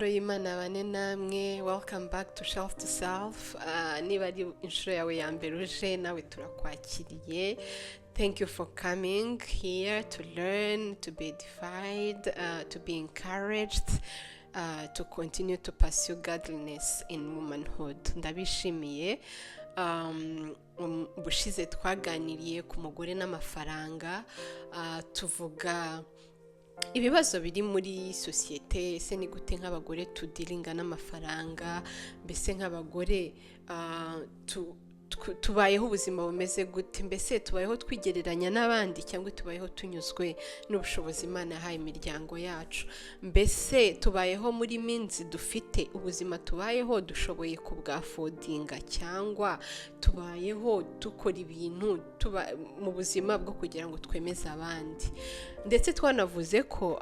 amahoro y'Imana bane namwe. Welcome back to Shelf to Self. Niba ari inshuro yawe ya mbere uje nawe turakwakiriye. Thank you for coming here to learn, to be edified, to be encouraged, to continue to pursue godliness in womanhood. Ndabishimiye. Bushize twaganiriye ku mugore n'amafaranga, tuvuga ibibazo biri muri societe. Ese ni gute nk'abagore tudiringa n'amafaranga? Mbese nk'abagore tubayeho ubuzima bumeze gute? Mbese tubayeho twigereranya n'abandi cyangwa tubayeho tunyuzwe n'ubushobozi Imana yahaye imiryango yacu? Mbese tubayeho muri minsi dufite ubuzima tubayeho dushoboye kubwafodinga, cyangwa tubayeho dukora ibintu mu buzima bwo kugira ngo twemeze abandi? Ndetse twanavuze ko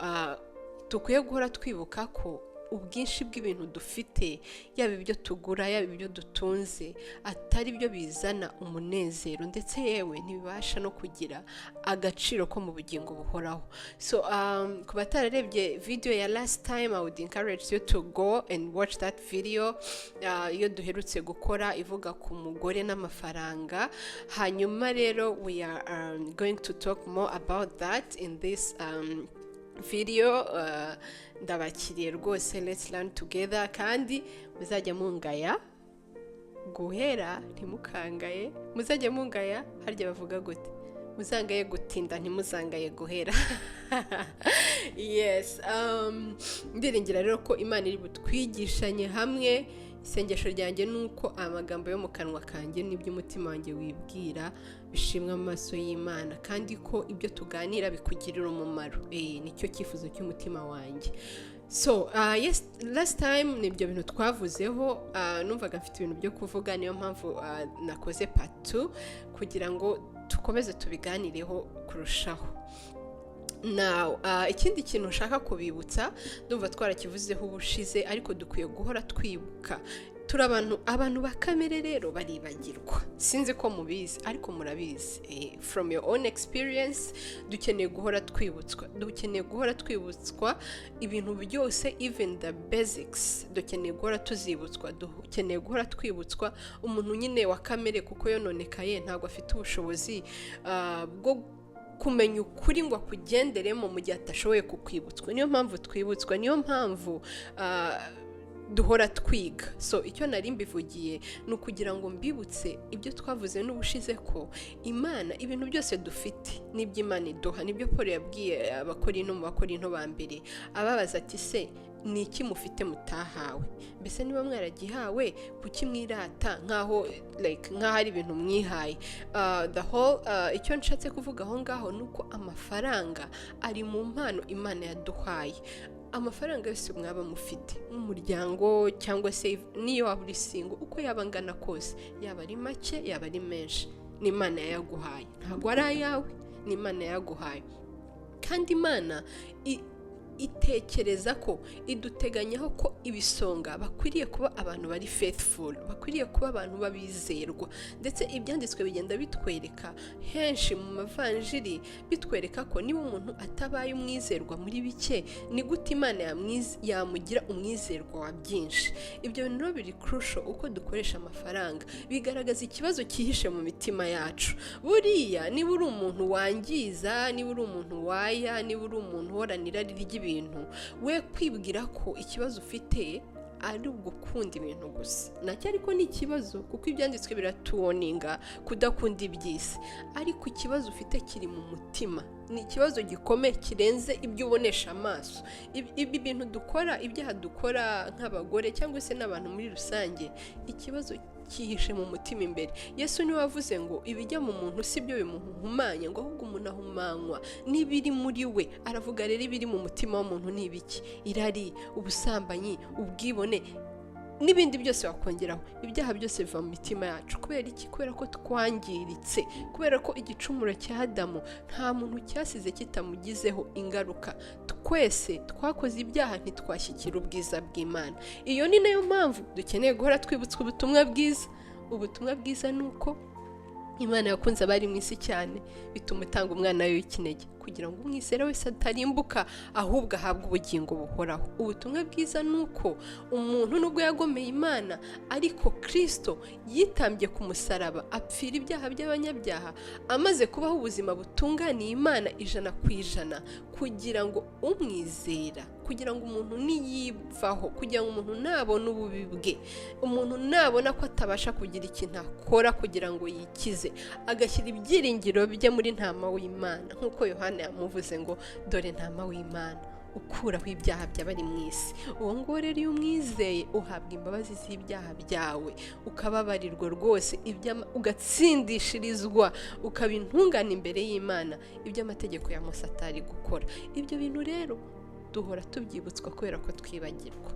dukwiye guhora twibuka ko ubwinshi bw'ibintu dufite, yaba ibyo tugura yaba ibyo dutunze, atari byo bizana umunezero, ndetse yewe ntibibasha no kugira agaciro ko mu bugingo buhoraho. So ku batararebye video ya last time, I would encourage you to go and watch that video iyo duherutse gukora ivuga ku mugore n'amafaranga. Hanyuma rero we are going to talk more about that in this video. Ndabakiriye rwose, let's learn together. Kandi muzajya mungaya guhera, ntimukangaye. Muzajya mungaya, harya bavuga gute? Muzangaye gutinda, ntimuzangaye guhera. Yes. Ndiringira rero ko Imana iri butwigishanye hamwe. Isengesho ryanjye nuko amagambo yo mu kanwa kanjye n'iby'umutima wanjye wibwira bishimwa amaso y'Imana, kandi ko ibyo tuganira bikugirira umumaro. Nicyo cyifuzo cy'umutima wanjye. So yes, last time nibyo bintu twavuzeho. Numvaga mfite ibintu byo kuvuga, niyo mpamvu nakoze part 2 kugira ngo tukomeze tubiganireho kurushaho. Now, ikindi kintu nshaka kubibutsa, ndumva twarakivuzeho ubushize, ariko dukwiye guhora twibuka. Turi abantu ba kamere rero baribagirwa. Sinzi ko mubizi, ariko murabizi. From your own experience, dukeneye guhora twibutswa ibintu byose, even the basics. Dukeneye guhora tuzibutswa, dukeneye guhora twibutswa umuntu nyine wa kamere, kuko yononekaye, ntabwo afite ubushobozi bwo kumenya ukuri ngo akugenderemo mu gihe atashoboye kukwibutswa. Niyo mpamvu twibutswa, niyo mpamvu duhora twiga. So icyo nari mbivugiye ni ukugira ngo mbibutse ibyo twavuze n'ubushize, ko Imana ibintu byose dufite n'iby'Imana iduha. Nibyo Paul yabwiye abakorinto mu bakorinto ba mbere, ababaza ati se ni iki mufite mutahawe? Mbese niba mwaragihawe kuki mwirata nkaho ari ibintu mwihaye? The whole icyo nshatse kuvuga aho ngaho nuko amafaranga ari mu mpano Imana yaduhaye. Amafaranga yose mwaba mufite nk'umuryango, cyangwa se niyo waba uri single, uko yabangana kose, yaba ari make yaba ari menshi, ni Imana yaguhaye, ntabwo ari ayawe, ni Imana yaguhaye. Kandi Imana itekereza ko iduteganyaho ko ibisonga bakwiriye kuba abantu bari faithful, bakwiriye kuba abantu babizerwa. Ndetse ibyanditswe bigenda bitwereka henshi mu mavanjiri, bitwereka ko niba umuntu atabaye umwizerwa muri bike, ni gute Imana yamugira umwizerwa wa byinshi. Ibyo bintu biri crucial. Uko dukoresha amafaranga bigaragaza ikibazo cyihishe mu mitima yacu. Buriya niba uri umuntu wangiza, niba uri umuntu waya, niba uri umuntu uhoranira ry'ibintu, we kwibwira ko ikibazo ufite ari ugukunda ibintu gusa, nacyo ariko ni ikibazo, kuko ibyanditswe biratuwoninga kudakunda iby'isi. Ariko ikibazo ufite kiri mu mutima, ni ikibazo gikomeye kirenze ibyo ubonesha amaso. Ibi bintu dukora, ibyaha dukora nk'abagore cyangwa se n'abantu muri rusange, ikibazo kihishe mu mutima imbere. Yesu niwe wavuze ngo ibijya mu muntu si byo bimuhumanya, ngo ahubwo umuntu ahumanywa n'ibiri muri we. Aravuga rero ibiri mu mutima w'umuntu ni ibiki? Irari, ubusambanyi, ubwibone, n'ibindi byose wakongeraho. Ibyaha byose biva mu mitima yacu. Kubera iki? Kubera ko twangiritse, kubera ko igicumuro cya Adamu nta muntu cyasize kitamugizeho ingaruka. Twese twakoze ibyaha, ntitwashyikira ubwiza bw'Imana. Iyo ni nayo mpamvu dukeneye guhora twibutswa ubutumwa bwiza. Ubutumwa bwiza nuko Imana yakunze abari mu isi cyane, bituma itanga umwana we w'ikinege kugira ngo umwizera wese atarimbuka ahubwo ahabwe ubugingo buhoraho. Ubutumwa bwiza nuko umuntu nubwo yagomeye Imana ariko Kristo yitambye ku musaraba apfira ibyaha by'abanyabyaha amaze kubaho ubuzima butunganiye Imana 100% kugira ngo umwizera, kugira ngo umuntu niyivaho, kugira ngo umuntu nabona ububi bwe, umuntu nabona ko atabasha kugira ikintu akora kugira ngo yikize, agashyira ibyiringiro bye muri ntama w'Imana, nk'uko Yohana yamuvuze ngo dore ntama w'Imana ukuraho ibyaha by'abari mu isi. Uwo ngo rero iyo umwizeye uhabwa imbabazi z'ibyaha byawe, ukababarirwa rwose, ugatsindishirizwa, ukaba intungane imbere y'Imana, ibyo amategeko ya Mose atari gukora. Ibyo bintu rero duhora tubyibutswa kubera ko twibagirwa.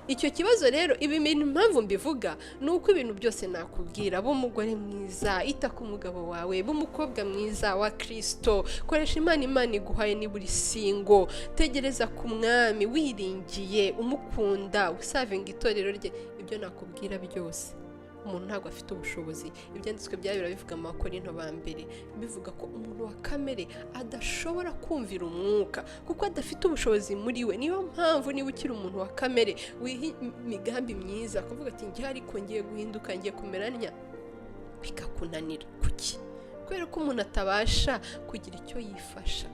Icyo kibazo rero, ibi bintu impamvu mbivuga nuko ibintu byose nakubwira, b'umugore mwiza ita ku mugabo wawe, b'umukobwa mwiza wa Kristo, koresha Imana iguhaye ni buri singo, tegereza ku mwami wiringiye, umukunda, usavinga itorero rye. Ibyo nakubwira byose umuntu ntabwo afite ubushobozi. Ibyanditswe byabira bivuga mu Bakorinto ba mbere, bivuga ko umuntu wa kamere adashobora kumvira umwuka kuko adafite ubushobozi muri we. Niyo mpamvu niba ukiri umuntu wa kamere wiha imigambi myiza kuvuga ati njye ariko ngiye guhinduka, ngiye kumera ntya, bikakunanira. Kuki? Kubera ko umuntu atabasha kugira icyo yifasha.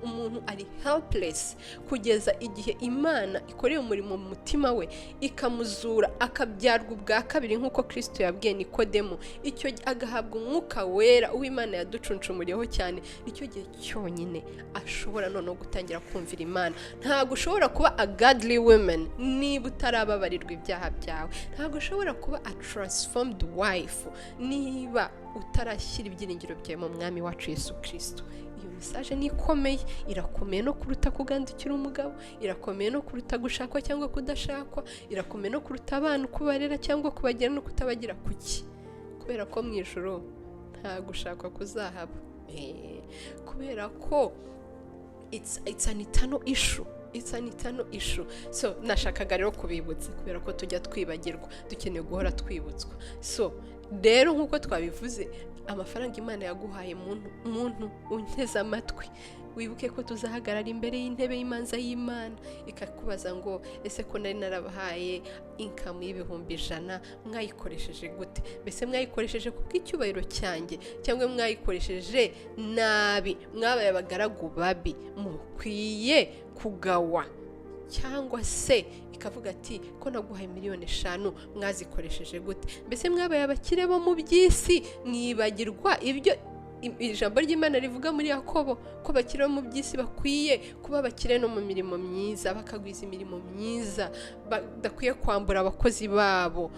Umuntu ari helpless kugeza igihe Imana ikoreye umurimo mu mutima we ikamuzura, akabyarwa ubwa kabiri nk'uko Kristo yabwiye Nikodemo. Icyo agahabwa umwuka wera uw'Imana yaducuncumuriyeho cyane, nicyo gihe cyonyine ashobora noneho gutangira kumvira Imana. Ntabwo ushobora kuba a godly woman niba utarababarirwa ibyaha byawe. Ntabwo ushobora kuba a transformed wife niba utarashyira ibyiringiro byawe mu mwami wacu Yesu Kristo. Iyo message ni ikomeye, irakomeye no kuruta kugandukira umugabo, irakomeye no kuruta gushakwa cyangwa kudashakwa, irakomeye no kuruta abantu kubarera cyangwa kubagira no kutabagira. Kuki? Kubera ko mu ijuru nta gushakwa kuzahaba. Kubera ko it's an eternal issue. It's an eternal issue. So nashakaga rero kubibutsa kubera ko tujya twibagirwa, dukeneye guhora twibutswa. So rero nk'uko twabivuze, amafaranga Imana yaguhaye muntu unteze amatwi, wibuke ko tuzahagarara imbere y'intebe y'imanza y'Imana ikakubaza ngo ese ko nari narabahaye income y'100,000 mwayikoresheje gute? Mbese mwayikoresheje kubw'icyubahiro cyanjye cyangwa mwayikoresheje nabi? Mwabaye abagaragu babi, mukwiye kugawa. Cyangwa se ikavuga ati ko naguhaye 5,000,000 mwazikoresheje gute? Mbese mwabaye abakire bo mu by'isi mwibagirwa ibyo ijambo ry'Imana rivuga muri Yakobo ko bakire mu by'isi bakwiye kuba bakire no mu mirimo myiza, bakagwiza imirimo myiza, badakwiye kwambura abakozi babo,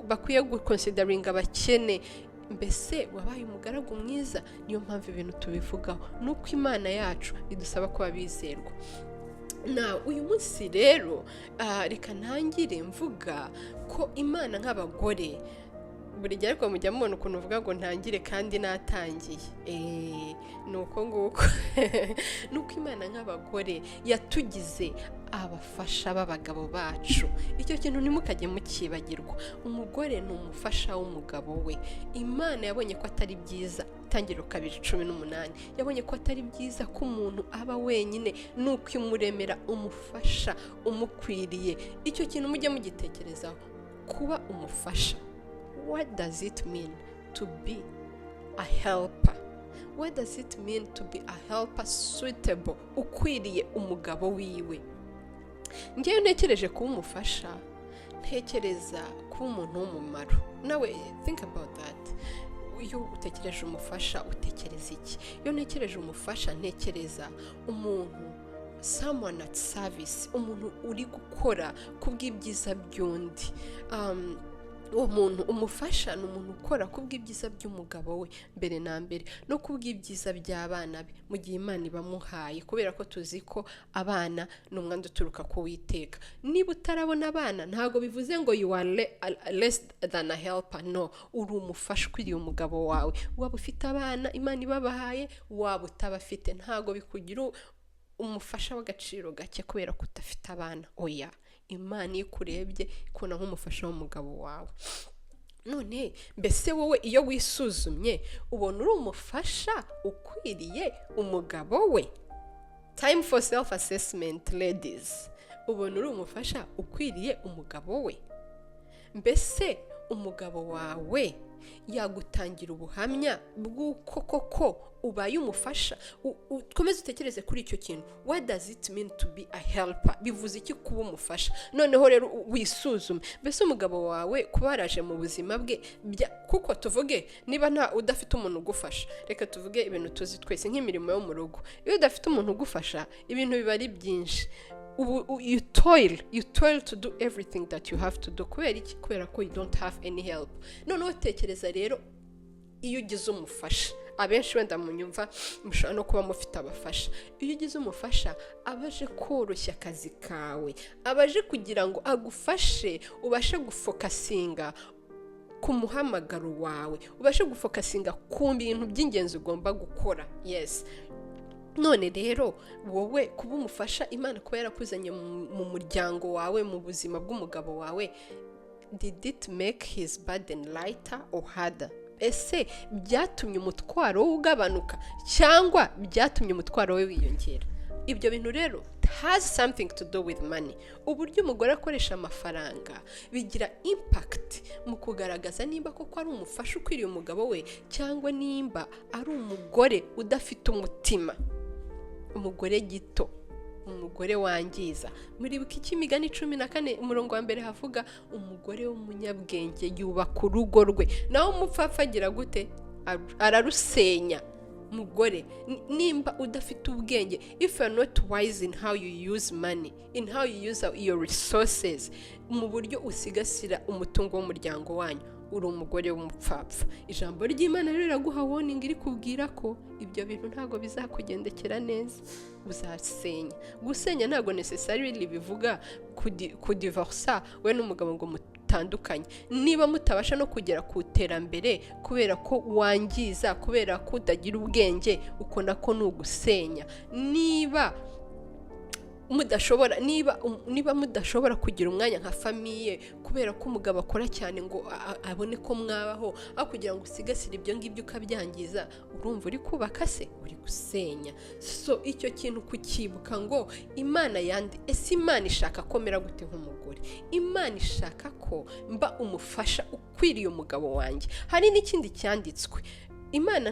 bakwiye guconsideringa abakene. Mbese wabaye umugaragu mwiza. Niyo mpamvu ibintu tubivugaho nuko Imana yacu idusaba kuba bizerwa. Uyu munsi rero reka ntangire mvuga ko Imana nk'abagore, buri gihe ariko mujya mubona ukuntu uvuga ngo ntangire kandi natangiye. Nuko nguko nuko Imana nk'abagore yatugize abafasha b'abagabo bacu. Icyo kintu ntimukajye mukibagirwa. Umugore ni umufasha w'umugabo we. Imana yabonye ko atari byiza, Itangiriro 2:18, yabonye ko atari byiza ko umuntu aba wenyine, nuko imuremera umufasha umukwiriye. Icyo kintu mujye mugitekerezaho, kuba umufasha. What does it mean to be a helper? What does it mean to be a helper suitable, ukwiriye umugabo wiwe? Ngewe ntekereje kuba umufasha, ntekereza kuba umuntu w'umumaro. Nawe think about that. Iyo utekereje umufasha utekereza iki? Iyo ntekereje umufasha ntekereza umuntu, someone at service, umuntu uri gukora kubw'ibyiza by'undi. Uwo muntu umufasha ni umuntu ukora kubw'ibyiza by'umugabo we mbere na mbere, no kubw'ibyiza by'abana be mu gihe Imana ibamuhaye, kubera ko tuzi ko abana ni umwanda uturuka ku Uwiteka. Niba utarabona abana ntago bivuze ngo you are less than a helper. No, uri umufasha ukwiriye umugabo wawe. Waba ufite abana Imana ibabahaye, waba utabafite, ntago bikugira umufasha w'agaciro gake kubera ko utafite abana. Oya, Imana ikurebye ikona nk'umufasha w'umugabo wawe. none mbese wowe iyo wisuzumye ubona uri umufasha ukwiriye umugabo we? Time for self assessment, ladies. Ubona uri umufasha ukwiriye umugabo we? Mbese umugabo wawe yagutangira ubuhamya bw'uko koko ubaye umufasha? Komeza utekereze kuri icyo kintu. What does it mean to be a helper? Bivuze iki kuba umufasha? Noneho rero wisuzume, mbese umugabo wawe kuba yaraje mu buzima bwe, kuko tuvuge niba nta udafite umuntu ugufasha, reka tuvuge ibintu tuzi twese nk'imirimo yo mu rugo. Iyo udafite umuntu ugufasha, ibintu biba ari byinshi. You toil to do everything that you have to do. Kubera ko you don't have any help. Noneho tekereza rero iyo ugize umufasha. Abenshi wenda munyumva mushobora no kuba mufite abafasha. Iyo ugize umufasha abaje koroshya akazi kawe, abaje kugira ngo agufashe ubashe gufokasinga ku muhamagaro wawe, ubashe gufokasinga ku bintu by'ingenzi ugomba gukora. Yes. None rero wowe kuba umufasha Imana kuba yarakuzanye mu muryango wawe, mu buzima bw'umugabo wawe, did it make his burden lighter or harder? Ese byatumye umutwaro we ugabanuka cyangwa byatumye umutwaro we wiyongera? Ibyo bintu rero has something to do with money. Uburyo umugore akoresha amafaranga bigira impact mu kugaragaza nimba koko ari umufasha ukwiriye umugabo we cyangwa nimba ari umugore udafite umutima, umugore gito, umugore wangiza. Muribuka iki Imigani 14 umurongo wa mbere havuga umugore w'umunyabwenge yubaka urugo rwe, naho umupfapfa agira gute? Ararusenya. Mugore nimba udafite ubwenge, if you are not wise in how you use money, in how you use your resources, mu buryo usigasira umutungo w'umuryango wanyu, uri umugore w'umupfapfa. Ijambo ry'Imana rero riraguha warning, iri kubwira ko ibyo bintu ntago bizakugendekera neza, uzasenya. Gusenya ntago necessarily bivuga kudivorsa we n'umugabo ngo mutandukanye. Niba mutabasha no kugera ku terambere kubera ko wangiza, kubera ko utagira ubwenge, uko nako n'ugusenya. Niba mudashobora kugira umwanya nka famiye kubera ko umugabo akora cyane ngo abone ko mwabaho, aho kugira ngo usigasire ibyo ngibyo ukabyangiza, urumva uri kubaka se uri gusenya. So icyo kintu kukibuka ngo Imana ese Imana ishaka ko mera gute nk'umugore? Imana ishaka ko mba umufasha ukwiriye umugabo wanjye. Hari n'ikindi cyanditswe, Imana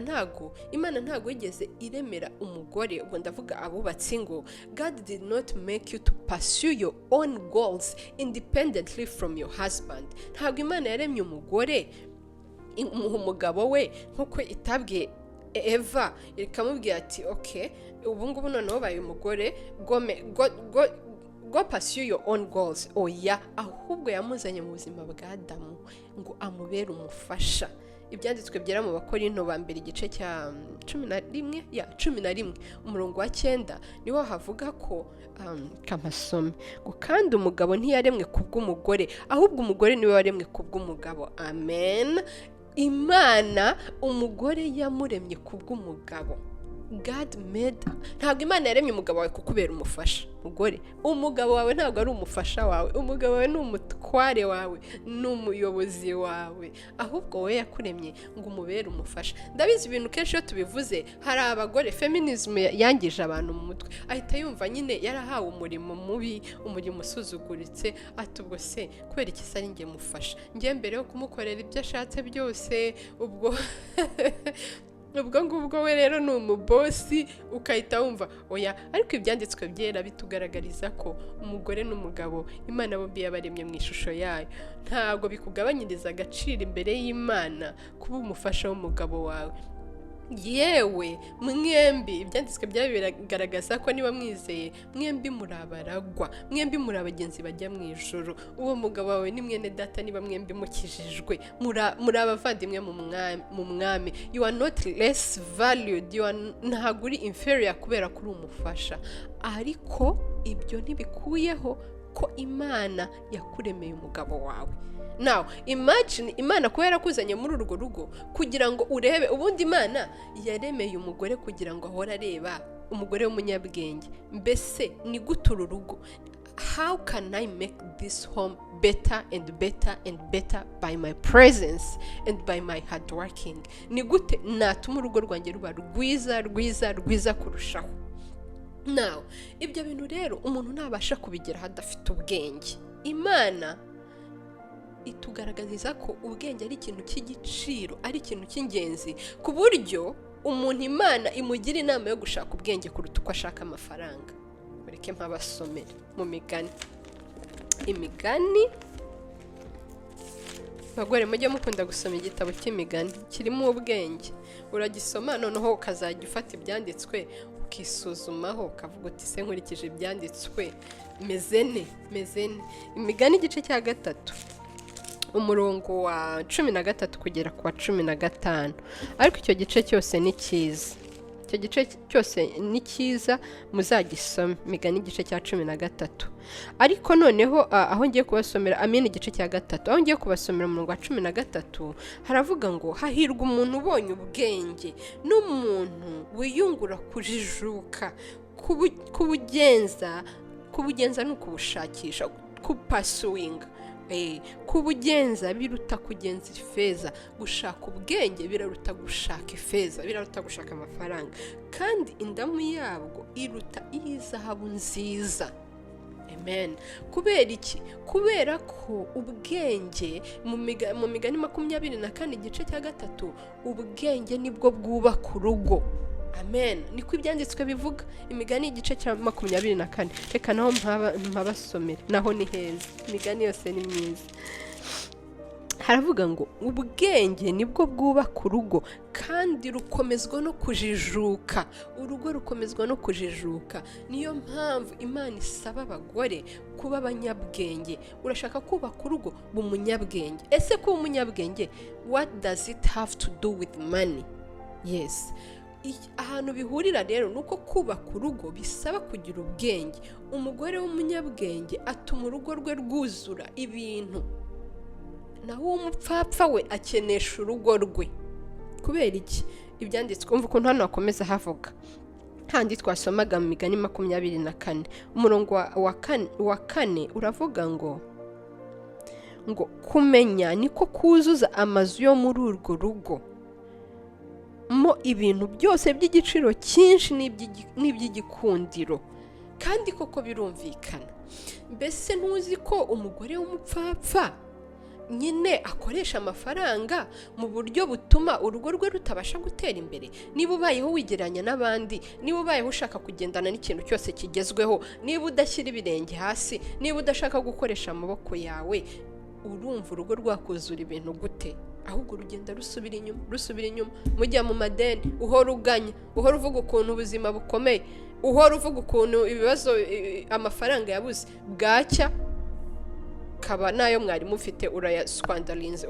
ntago yigeze iremera umugore, ubwo ndavuga abubatsi, ngo God did not make you to pursue your own goals independently from your husband. Ntago Imana yaremye umugore umugabo we nkuko itabwiye Eva, ikamubwira ati okay, ubu ngubu noneho baye umugore, go pursue your own goals. Oya, ahubwo yamuzanye mu buzima bwa Adamu ngo amubere umufasha. Ibyanditswe byera mu Bakorinto ba mbere igice cya 11 umurongo wa 9 niho havuga ko kamasome ngo kandi umugabo ntiyaremwe kubw'umugore, ahubwo umugore niwe waremwe kubw'umugabo. Amen. Imana umugore yamuremye kubw'umugabo. God made. Ntabwo Imana yaremye umugabo wawe kukubera umufasha. Mugore, umugabo wawe ntabwo ari umufasha wawe, umugabo wawe ni umutware wawe, ni umuyobozi wawe, ahubwo we yakuremye ngo umubere umufasha. Ndabizi ibintu kenshi iyo tubivuze hari abagore, feminism yangije abantu mu mutwe, ahita yumva nyine yarahawe umurimo mubi, umurimo usuzuguritse, ati ubwo se kubera iki se ari njye mufasha, njye mbere yo kumukorera ibyo ashatse byose, ubwo ngubwo we rero ni umubosi, ukahita wumva oya. Ariko ibyanditswe byera bitugaragariza ko umugore n'umugabo Imana bombi yabaremye mu ishusho yayo. Ntabwo bikugabanyiriza agaciro imbere y'Imana kuba umufasha w'umugabo wawe. Yewe mwembi ibyanditswe byabigaragaza ko niba mwizeye mwembi murabaragwa, mwembi murabagenzi bajya mu ijuru. Uwo mugabo wawe ni mwene data niba mwembi mukijijwe, murabavandimwe mu mwami. You are not less valued, ntabwo uri inferior kubera ko uri umufasha. Ariko ibyo ntibikuyeho ko Imana yakuremeye umugabo wawe. Now imagine Imana kuba yarakuzanye muri urwo rugo kugira ngo urebe. Ubundi Imana yaremeye umugore kugira ngo ahora areba umugore w'umunyabwenge, mbese ni gute uru rugo, how can I make this home better and better and better by my presence and by my hard working? Ni gute natuma urugo rwanjye ruba rwiza kurushaho? Now, ibyo bintu rero umuntu ntabasha kubigera hadafite ubwenge. Imana itugaragariza ko ubwenge ari ikintu cy'igiciro, ari ikintu cy'ingenzi, ku buryo umuntu Imana imugira inama yo gushaka ubwenge kuruta uko ashaka amafaranga. Mureke mpabasomere mu migani. Imigani, bagore mujye mukunda gusoma igitabo cy'imigani, kirimo ubwenge. Uragisoma noneho ukazajya ufata ibyanditswe ukisuzumaho, ukavuga uti se nkurikije ibyanditswe mezene. Imigani igice cya 3 umurongo wa 13 kugera ku wa 15. Ariko icyo gice cyose ni cyiza. Icyo gice cyose ni cyiza, muzagisome. Imigani igice cya 13. Ariko noneho aho ngiye kubasomera igice cya 3, aho ngiye kubasomera umurongo wa 13, haravuga ngo hahirwa umuntu ubonye ubwenge n'umuntu wiyungura kujijuka, kubugenza no kubushakisha, kupursuing. Kubugenza biruta kugenza ifeza, gushaka ubwenge biraruta gushaka ifeza, biraruta gushaka amafaranga, kandi indamu yabwo iruta izahabu nziza. Amen. Kubera iki? Kubera ko ubwenge mu migani 24 igice cya 3, ubwenge nibwo bwubaka urugo. Amen. Niko ibyanditswe bivuga. Imigani igice cya 24. Reka naho mpabasomere, naho ni heza. Imigani yose ni myiza. Haravuga ngo ubwenge nibwo bwubaka urugo kandi rukomezwa no kujijuka. Urugo rukomezwa no kujijuka. Niyo mpamvu Imana isaba abagore kuba abanyabwenge. Urashaka kubaka urugo bumunyabwenge. Ese kuba umunyabwenge, what does it have to do with money? Yes. Ahantu bihurira rero nuko kubaka urugo bisaba kugira ubwenge. Umugore w'umunyabwenge atuma urugo rwe rwuzura ibintu, naho umupfapfa we akenesha urugo rwe. Kubera iki? Ibyanditswe umva ukuntu hano hakomeza havuga. Handi twasomaga mu migani 24 umurongo wa 4 uravuga ngo kumenya niko kuzuza amazu yo muri urwo rugo mo ibintu byose by'igiciro cyinshi n'iby'igikundiro. Kandi koko birumvikana. Mbese ntuzi ko umugore w'umupfapfa nyine akoresha amafaranga mu buryo butuma urugo rwe rutabasha gutera imbere? Niba ubayeho wigeranya n'abandi, niba ubayeho ushaka kugendana n'ikintu cyose kigezweho, niba udashyira ibirenge hasi, niba udashaka gukoresha amaboko yawe, urumva urugo rwakuzura ibintu gute? Ahubwo urugenda rusubira inyuma, mujya mu madeni, uhora uganya, uhora uvuga ukuntu ubuzima bukomeye, uhora uvuga ukuntu ibibazo amafaranga yabuze, bwacya kaba nayo mwari mufite urayaswandalinze,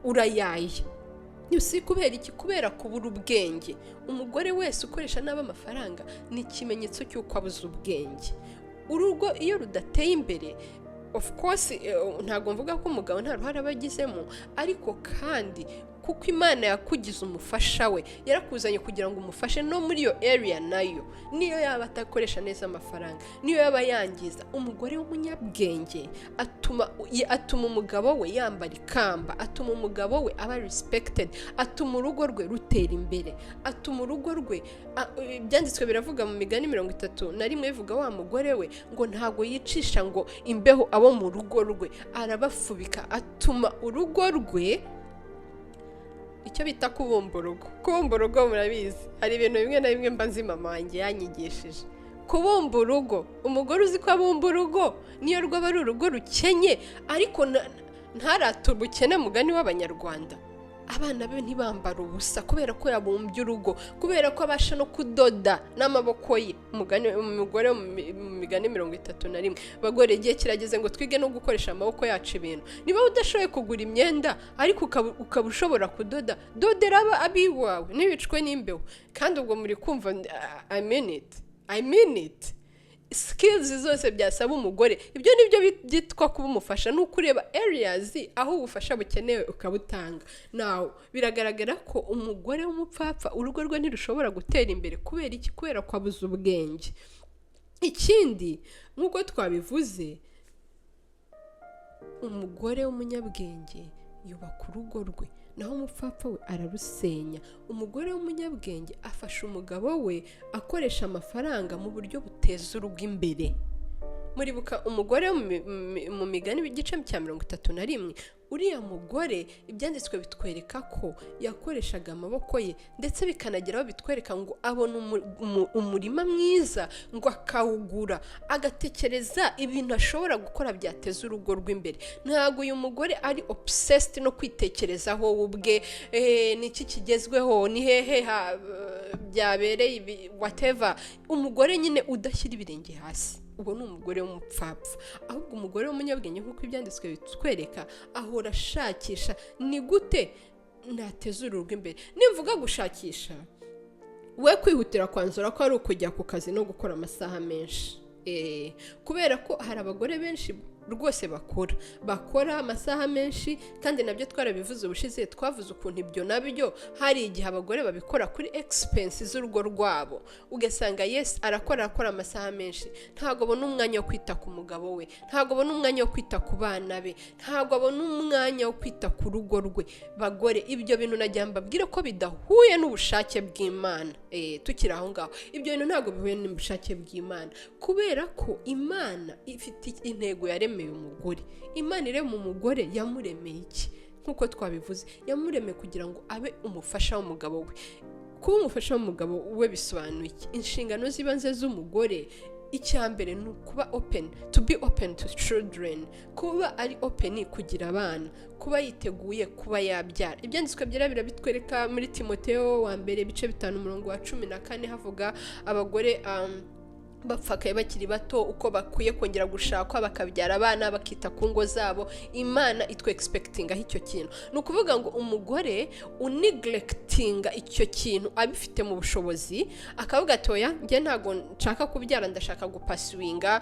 urayaye. Yusi kubera iki? Kubera kubura ubwenge. Umugore wese ukoresha nabi amafaranga ni ikimenyetso cy'uko abuze ubwenge. Urugo iyo rudateye imbere, of course ntago mvuga ko umugabo nta ruhare abagizemo, ariko kandi kuko Imana yakugize umufasha we, yarakuzanye kugira ngo umufashe no muri iyo area nayo, niyo yaba atakoresha neza amafaranga, niyo yaba yangiza. Umugore w'umunyabwenge atuma umugabo we yambara ikamba, atuma umugabo we aba respected, atuma urugo rwe rutera imbere, atuma urugo rwe byanditswe biravuga mu migani 31 bivuga wa mugore we ngo ntago yicisha ngo imbeho abo mu rugo rwe, arabafubika, atuma urugo rwe icyo bita kubumba urugo. Kubumba urugo murabizi, hari ibintu bimwe na bimwe mba nzi mama wanjye yanyigishije. Kubumba urugo, umugore uzi ko abumba urugo niyo rwaba ari urugo rukenye, ariko ntarata ubukene mugani w'Abanyarwanda. Abana be ntibambara ubusa kubera ko yabumbye urugo, kubera ko abasha no kudoda n'amaboko ye. Umugore mu migani 31. Bagore, igihe kirageze ngo twige no gukoresha amaboko yacu ibintu. Niba udashoboye kugura imyenda ariko ukaba ushobora kudoda, dodera abiwawe n'ibicwe n'imbeho. Kandi ubwo muri kumva I mean it. Skills zose byasaba umugore, ibyo nibyo byitwa kuba umufasha, no kureba areas aho ubufasha bukenewe ukabutanga. Now biragaragara ko umugore w'umupfapfa urugo rwe ntirushobora gutera imbere. Kubera iki? Kubera ko abuze ubwenge. ikindi nk'uko twabivuze, umugore w'umunyabwenge yubaka urugo rwe, naho umupfapfa we ararusenya. Umugore w'umunyabwenge afasha umugabo we akoresha amafaranga mu buryo buteza urugo imbere. Muribuka umugore mu migani w'igice cya 31, uriya mugore ibyanditswe bitwereka ko yakoreshaga amaboko ye, ndetse bikanageraho bitwereka ngo abona umurima mwiza ngo akawugura, agatekereza ibintu ashobora gukora byateza urugo rw'imbere. Ntabwo uyu mugore ari obsessed no kwitekerezaho ubwe, niki kigezweho, ni hehe byabereye, whatever. Umugore nyine udashyira ibirenge hasi, uwo ni umugore w'umupfapfa. Ahubwo umugore w'umunyabwenge nk'uko ibyanditswe bitwereka, ahora ashakisha ni gute nateza urugo imbere. Nimvuga gushakisha, we kwihutira kwanzura ko ari ukujya ku kazi no gukora amasaha menshi, kubera ko hari abagore benshi rwose bakora amasaha menshi, kandi nabyo twarabivuze ubushize, twavuze ukuntu ibyo nabyo hari igihe abagore babikora kuri expense z'urugo rwabo. Ugasanga yes arakora amasaha menshi, ntago abona umwanya wo kwita ku mugabo we, ntago abona umwanya wo kwita ku bana be, ntago abona umwanya wo kwita ku rugo rwe. Bagore, ibyo bintu najya mbabwira ko bidahuye n'ubushake bw'Imana. Tukiri aho ngaho, ibyo bintu ntago bihuye n'ubushake bw'Imana, kubera ko Imana ifite intego yaremeye umugore. Imana irema umugore yamuremeye iki? Nkuko twabivuze, yamuremeye kugira ngo abe umufasha w'umugabo we. Kuba umufasha w'umugabo we bisobanuye iki? Inshingano z'ibanze z'umugore, icyambere ni kuba open, to be open to children, kuba ari open kugira abana, kuba yiteguye kuba yabyara. Ibyanditswe byera birabitwereka muri Timoteyo wa mbere ibice 5:14 havuga abagore bapfakaye bakiri bato uko bakwiye kongera gushakwa bakabyara abana bakita ku ngo zabo. Imana itwe expectinga icyo kintu. Ni ukuvuga ngo umugore uneglectinga icyo kintu abifite mu bushobozi, akavuga atoya njye ntago nshaka kubyara, ndashaka gupaswinga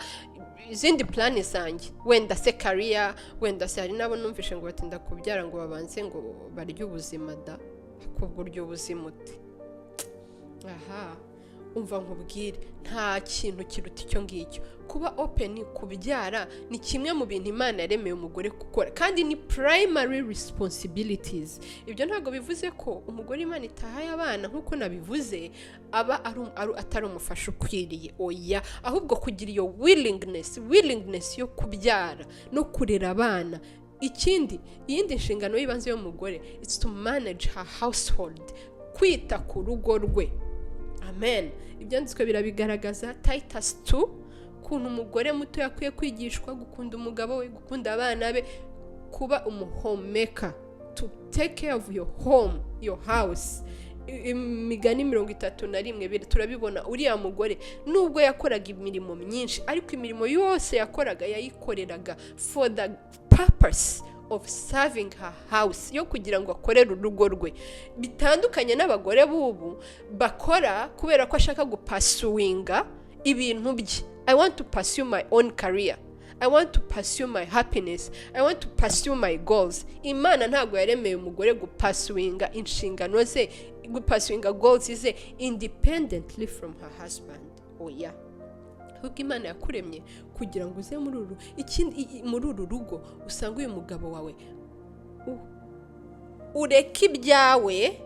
izindi plani zanjye, wenda se career, wenda se hari nabo numvishe ngo batinda kubyara ngo babanze ngo barye ubuzima da, kuburyo ubuzima uti. Umva nkubwire, nta kintu kiruta icyo ngicyo. Kuba open kubyara ni kimwe mu bintu Imana yaremeye umugore gukora, kandi ni primary responsibilities. Ibyo ntago bivuze ko umugore Imana itahaye abana nk'uko nabivuze aba atari umufasha ukwiriye, oya, ahubwo kugira iyo willingness yo kubyara no kurera abana. Ikindi, iyindi nshingano y'ibanze y'umugore, it's to manage her household, kwita ku rugo rwe. Amen. Ibyanditswe birabigaragaza. Titus 2, kuntu umugore muto yakwiye kwigishwa gukunda umugabo we, gukunda abana be, kuba umuhomeka, to take care of your home, your house. Imigani 31 turabibona. Uriya mugore nubwo yakoraga imirimo myinshi, ariko imirimo yose yakoraga yayikoreraga for the purpose of serving her house, yo kugira ngo akorere urugo rwe. Bitandukanye n'abagore bubu bakora kubera ko ashaka gupasuwinga ibintu bye. I want to pursue my own career, I want to pursue my happiness, I want to pursue my goals. Imana ntago yaremeye umugore gupasuwinga inshingano ze, gupasuwinga goals ze independently from her husband. Oya, kuko Imana yakuremye kugira ngo uze muri uru rugo usanga uyu mugabo wawe ureka ibyawe,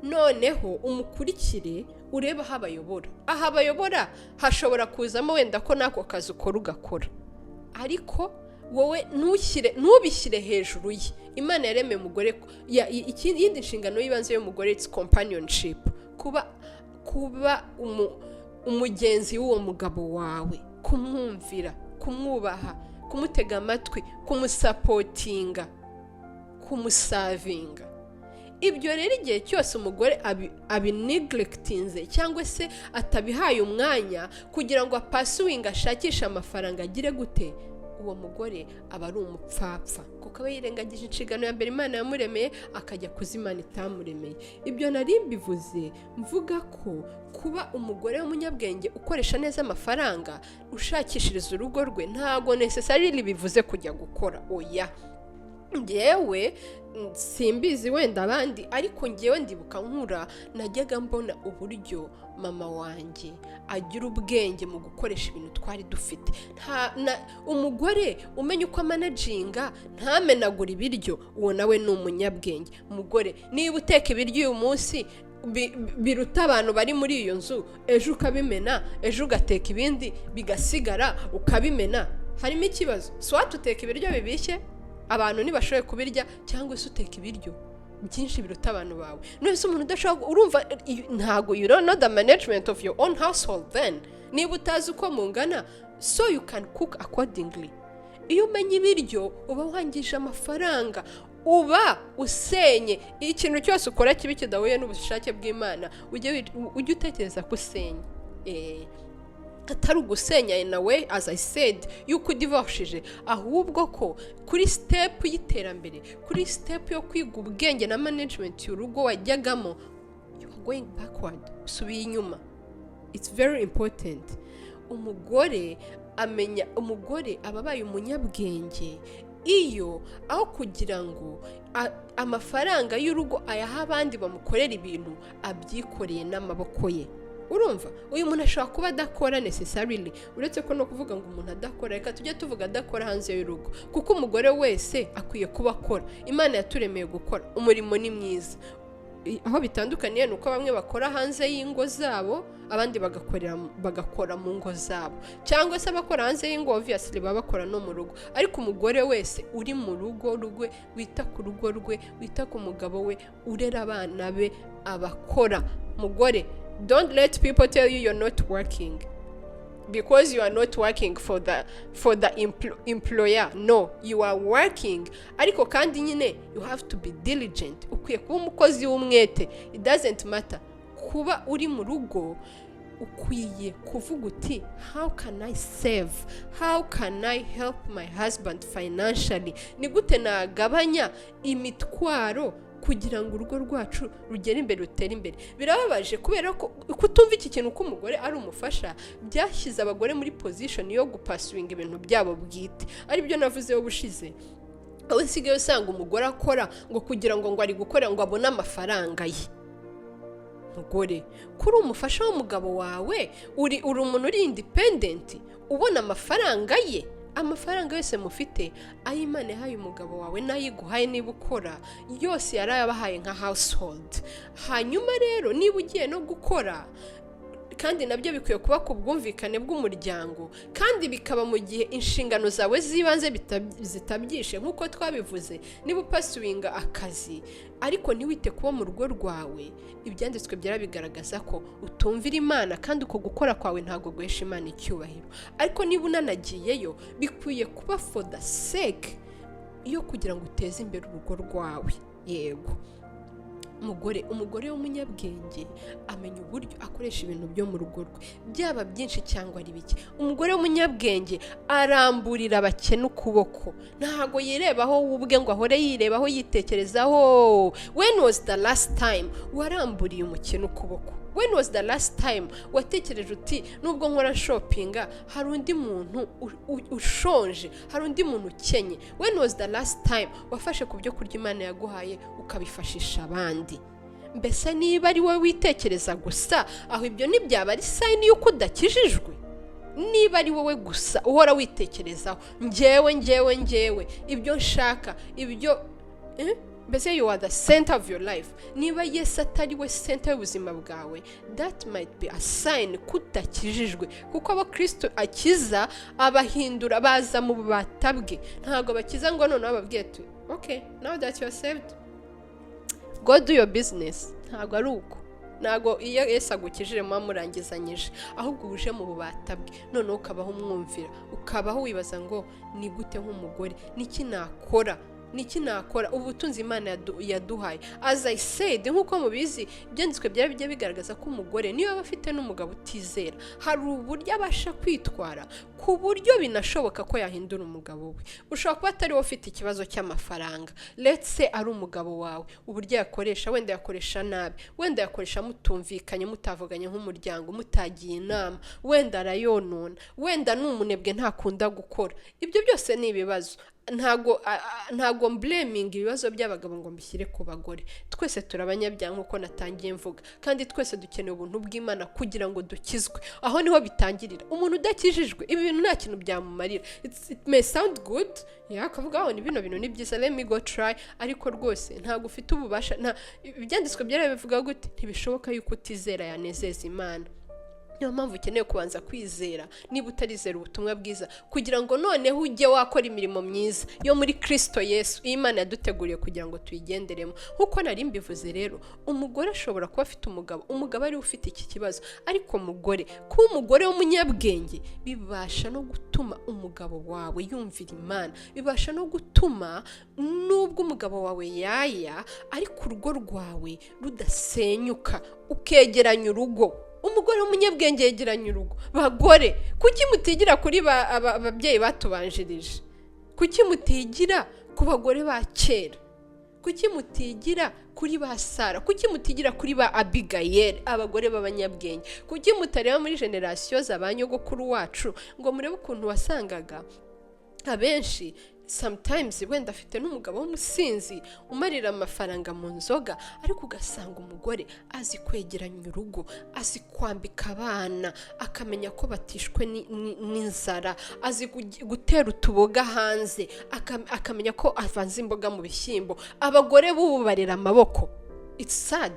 noneho umukurikire, ureba aho abayobora. Aho abayobora hashobora kuzamo wenda ko nako kazi ukora ugakora, ariko wowe ntubishyire hejuru ye. Imana yaremeye umugore, yindi nshingano y'ibanze y'umugore, it's companionship, kuba umugenzi w'uwo mugabo wawe, kumwumvira, kumwubaha, kumutega amatwi, kumusapotinga, kumusavinga. Ibyo rero igihe cyose umugore abineglectinze cyangwa se atabihaye umwanya kugira ngo apasuwinga, ashakisha amafaranga, agire gute, uwo mugore aba ari umupfapfa, kuko aba yirengagije inshingano ya mbere Imana yamuremeye, akajya kuzimana itamuremeye. Ibyo nari mbivuze mvuga ko kuba umugore w'umunyabwenge ukoresha neza amafaranga, ushakishiriza urugo rwe, ntago necessarily bivuze kujya gukora. Oya, ngewe simbizi wenda abandi, ariko ngewe ndibuka nkura najyaga mbona uburyo mama wanjye agira ubwenge mu gukoresha ibintu twari dufite. Umugore umenya uko amanaginga ntamenagura ibiryo, uwo nawe ni umunyabwenge. Umugore niba uteka ibiryo uyu munsi biruta abantu bari muri iyo nzu, ejo ukabimena, ejo ugateka ibindi bigasigara ukabimena, harimo ikibazo. swat uteka ibiryo bibishye abantu ntibashoboye kubirya, cyangwa se uteka ibiryo byinshi biruta abantu bawe. None umuntu udashobora, urumva ntago you don't know the management of your own household then. Niba utazi uko mungana, so you can cook accordingly. Iyo umenya ibiryo uba wangije amafaranga, uba usenye. Ikintu cyose ukora kibi kidahuye n'ubushake bw'Imana, ujye utekereza ko usenya. Atari ugusenya in a way, as I said, yuko divorcije, ahubwo ko kuri step y'iterambere, kuri step yo kwiga ubwenge na management y'urugo wajyagamo, you are going backward, usubiye inyuma. It's very important. Umugore ababaye umunyabwenge iyo aho kugira ngo amafaranga y'urugo ayaha abandi bamukorera ibintu, abyikoreye n'amaboko ye. Urumva uyu muntu ashobora kuba adakora necessarily, uretse ko no kuvuga ngo umuntu adakora, reka tujye tuvuga adakora hanze y'urugo, kuko umugore wese akwiye kuba akora. Imana yaturemeye gukora, umurimo ni mwiza. Aho bitandukaniye nuko bamwe bakora hanze y'ingo zabo, abandi bagakora mu ngo zabo, cyangwa se abakora hanze y'ingo obviously baba bakora no mu rugo. Ariko umugore wese uri mu rugo rwe, wita ku rugo rwe, wita ku mugabo we, urera abana be, abakora. Mugore, don't let people tell you you're not working because you are not working for the employer. No, you are working. Ariko kandi nyine you have to be diligent. Ukwiye kuba umukozi w'umwete. It doesn't matter kuba uri mu rugo, ukwiye kuvuga uti how can I save, how can I help my husband financially, ni gute nagabanya imitwaro kugira ngo urugo rwacu rugere imbere, rutere imbere. Birababaje kubera ko kutumva iki kintu ko umugore ari umufasha byashyize abagore muri position yo gupasuinga ibintu byabo bwite. Ari byo navuzeho bushize, aho sigaye usanga umugore akora ngo kugira ngo ari gukora ngo abone amafaranga ye. Mugore, kuri umufasha w'umugabo wawe, uri umuntu uri independent, ubona amafaranga ye. Amafaranga yose mufite ayimane haye umugabo wawe nayiguhaye niba ukora, yose yarayabahaye nka household. Hanyuma rero niba ugiye no gukora, kandi nabyo bikwiye kuba ku bwumvikane bw'umuryango, kandi bikaba mu gihe inshingano zawe zibanze zitabyishe nk'uko twabivuze. Niba upasuinga akazi ariko ntiwite kuba mu rugo rwawe, ibyanditswe byarabigaragaza ko utumvira Imana, kandi uko gukora kwawe ntago guhesha Imana icyubahiro. Ariko niba unanagiyeyo, bikwiye kuba for the sake yo kugira ngo uteze imbere urugo rwawe. Yego umugore w'umunyabwenge amenya uburyo akoresha ibintu byo mu rugo rwe, byaba byinshi cyangwa ari bike. Umugore w'umunyabwenge aramburira abakene ukuboko, ntago yirebaho ubwe ngo ahore yirebaho yitekerezaho. When was the last time waramburiye umukene ukuboko? When was the last time watekereje uti nubwo nkora shoppinga hari undi muntu ushonje, hari undi muntu ukenye? When was the last time wafashe ku byo kurya Imana yaguhaye ukabifashisha abandi? Mbese niba ari wowe witekereza gusa, aho ibyo ntibyaba ari sign yuko udakijijwe? Niba ari wowe gusa uhora witekerezaho njyewe ibyo nshaka, ibyo mbese you are the center of your life, niba Yesu atari we center y'ubuzima bwawe, that might be a sign kutakijijwe. Kuko abo Kristo akiza abahindura, baza mu bubata bwe. Ntago bakiza ngo none ababwiye ati okay, now that you are saved, go do your business. Ntago ari uko. Ntago iyo Yesu agukijije murangizanyije, ahubwo uje mu bubata bwe. None ukabaho umwumvira, ukabaho wibaza ngo ni gute nk'umugore, niki nakora ubutunzi Imana yaduhaye. As I said, nkuko mubizi byanditswe byari bigaragaza ko umugore niyo aba afite n'umugabo utizera, hari uburyo abasha kwitwara ku buryo binashoboka ko yahindura umugabo we. Ushobora kuba atari wowe ufite ikibazo cy'amafaranga, let's say ari umugabo wawe, uburyo yakoresha, wenda yakoresha nabi, wenda yakoresha mutumvikanye, mutavuganye nk'umuryango, mutagiye inama, wenda arayonona, wenda n'umunebwe ntakunda gukora. Ibyo byose ni ibibazo. ntago blaming ibibazo by'abagabo ngo mbishyire ku bagore. Twese turabanyabyaha nkuko natangiye mvuga, kandi twese dukeneye ubuntu bw'Imana kugira ngo dukizwe. Aho niho bitangirira. Umuntu udakijijwe ibi bintu nta kintu byamumarira. It may sound good, akavuga aho ni bino bintu ni byiza, let me go try, ariko rwose ntago ufite ububasha. Ibyanditswe byera bivuga gute? Ntibishoboka yuko utizera yanezeza Imana. Niyo mpamvu ukeneye kubanza kwizera, niba utarizera ubutumwa bwiza, kugira ngo noneho ujye wakora imirimo myiza yo muri Kristo Yesu Imana yaduteguriye kugira ngo tuyigenderemo. Nkuko nari mbivuze rero, umugore ashobora kuba afite umugabo ari ufite iki kibazo, ariko umugore kuba umugore w'umunyabwenge bibasha no gutuma umugabo wawe yumvira Imana, bibasha no gutuma nubwo umugabo wawe yaya ariko urugo rwawe rudasenyuka, ukegeranya urugo. Umugore w'umunyabwenge yegeranya urugo. Bagore, kuki mutigira kuri ababyeyi batubanjirije? Kuki mutigira ku bagore ba kera? Kuki mutigira kuri ba Sara? Kuki mutigira kuri ba Abigayeli, abagore b'abanyabwenge? Kuki mutareba muri generasiyo z'abanyogokuru wacu ngo murebe ukuntu wasangaga abenshi sometimes wenda afite n'umugabo w'umusinzi umarira amafaranga mu nzoga, ariko ugasanga umugore azi kwegeranya urugo, azi kwambika abana, akamenya ko batishwe n'inzara, azi gutera utuboga hanze, akamenya ko avanze imboga mu bishyimbo. Abagore b'ubu barera amaboko. It's sad.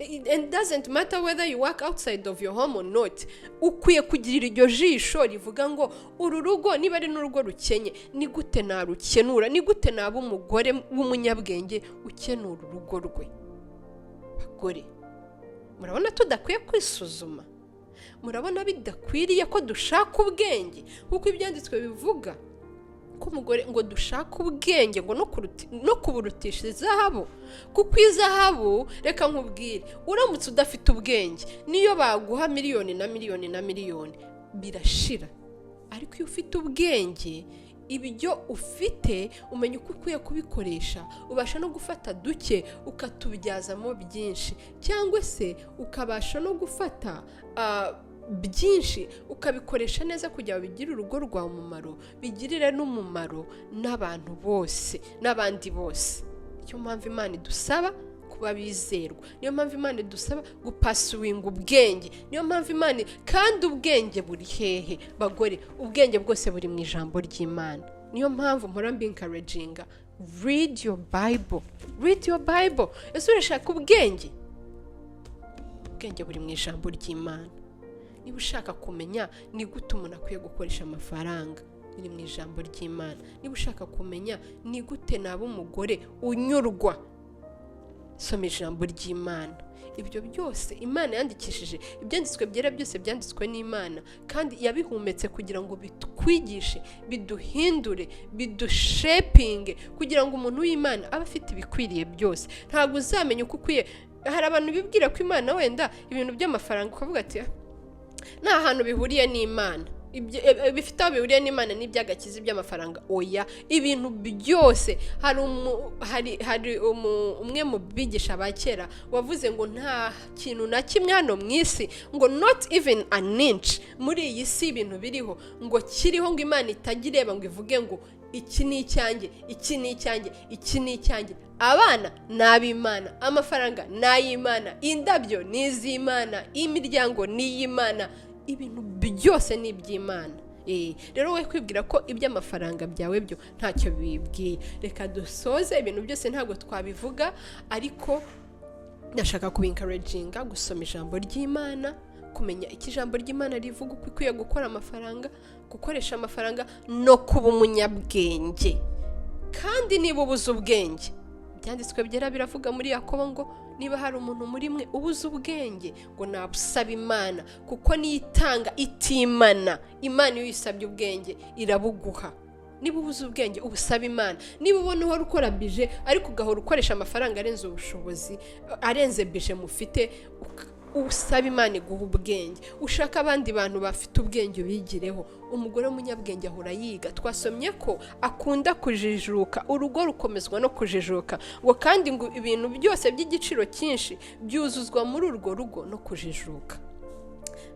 It doesn't matter whether you work outside of your home or not. Ukwiye kugirira iryo jisho rivuga ngo uru rugo niba ari n'urugo rukenye, ni gute narukenura, ni gute naba umugore w'umunyabwenge ukenura urugo rwe. Bagore, murabona tudakwiye kwisuzuma? Murabona bidakwiriye ko dushaka ubwenge? Kuko ibyanditswe bivuga ko umugore ngo dushaka ubwenge ngo no kuburutisha izahabu. Kuko izahabu, reka nkubwire, uramutse udafite ubwenge niyo baguha miliyoni na miliyoni na miliyoni birashira. Ariko iyo ufite ubwenge, ibyo ufite umenya uko ukwiye kubikoresha, ubasha no gufata duke ukatubyazamo byinshi, cyangwa se ukabasha no gufata byinshi ukabikoresha neza kugira ngo bigire urugo rwawe umumaro, bigirire n'umumaro n'abantu bose n'abandi bose. Niyo mpamvu Imana idusaba kuba bizerwa, niyo mpamvu Imana idusaba gupasuwinga ubwenge, niyo mpamvu Imana, kandi ubwenge buri hehe bagore? Ubwenge bwose buri mu ijambo ry'Imana. Niyo mpamvu mpora encouraginga, read your Bible. Ese urashaka ubwenge? Ubwenge buri mu ijambo ry'Imana. Niba ushaka kumenya ni gute umuntu akwiye gukoresha amafaranga, biri mu ijambo ry'Imana. Niba ushaka kumenya ni gute naba umugore unyurwa, soma ijambo ry'Imana. Ibyo byose Imana yandikishije, ibyanditswe byera byose byanditswe n'Imana, kandi yabihumetse kugira ngo bitwigishe, biduhindure, bidushapinge, kugira ngo umuntu w'Imana abe afite ibikwiriye byose. Ntabwo uzamenya uko ukwiye. Hari abantu bibwira ko Imana wenda ibintu by'amafaranga ukavuga ati nta hantu bihuriye n'Imana, bifite aho bihuriye n'Imana n'iby'agakiza iby'amafaranga. Oya, ibintu byose. Hari umwe mu bigisha ba kera wavuze ngo nta kintu na kimwe hano mu isi, ngo not even an inch muri iyi si ibintu biriho ngo kiriho ngo Imana itagireba ngo ivuge ngo iki ni icyanjye, iki ni icyanjye, iki ni icyanjye. Abana ni ab'Imana, amafaranga ni ay'Imana, indabyo ni iz'Imana, imiryango ni iy'Imana, ibintu byose ni iby'Imana. Rero we kwibwira ko iby'amafaranga byawe byo ntacyo bibwiye. Reka dusoze, ibintu byose ntabwo twabivuga, ariko ndashaka kubinkaraginga gusoma ijambo ry'Imana, kumenya iki ijambo ry'Imana rivuga uko ikwiye gukora amafaranga, gukoresha amafaranga, no kuba umunyabwenge. Kandi niba ubuze ubwenge, byanditswe byera biravuga muri Yakobo ngo niba hari umuntu muri mwe ubuze ubwenge ngo nabusaba Imana, kuko niyitanga itimana. Imana iyo yisabye ubwenge irabuguha. Niba ubuze ubwenge ubusaba Imana. Niba ubona uhora ukora bije ariko ugahora ukoresha amafaranga arenze ubushobozi, arenze bije mufite, usaba Imana iguha ubwenge. Ushaka abandi bantu bafite ubwenge bigireho. Umugore w'umunyabwenge ahora yiga. Twasomye ko akunda kujijuka, urugo rukomezwa no kujijuka, ngo kandi ngo ibintu byose by'igiciro cyinshi byuzuzwa muri urwo rugo no kujijuka.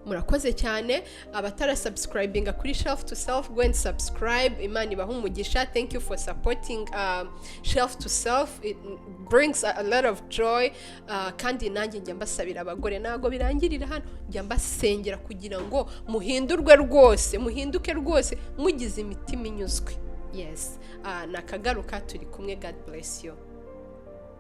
murakoze cyane. Abatara subscribinga kuri Shelf to Self, go and subscribe. Imana ibahe umugisha. Thank you for supporting Shelf to Self. It brings a lot of joy. Kandi nanjye njya mbasabira abagore, ntago birangirira hano, njya mbasengera kugira ngo muhinduke rwose mugize imitima inyuzwe. Yes, nakagaruka turi kumwe. God bless you.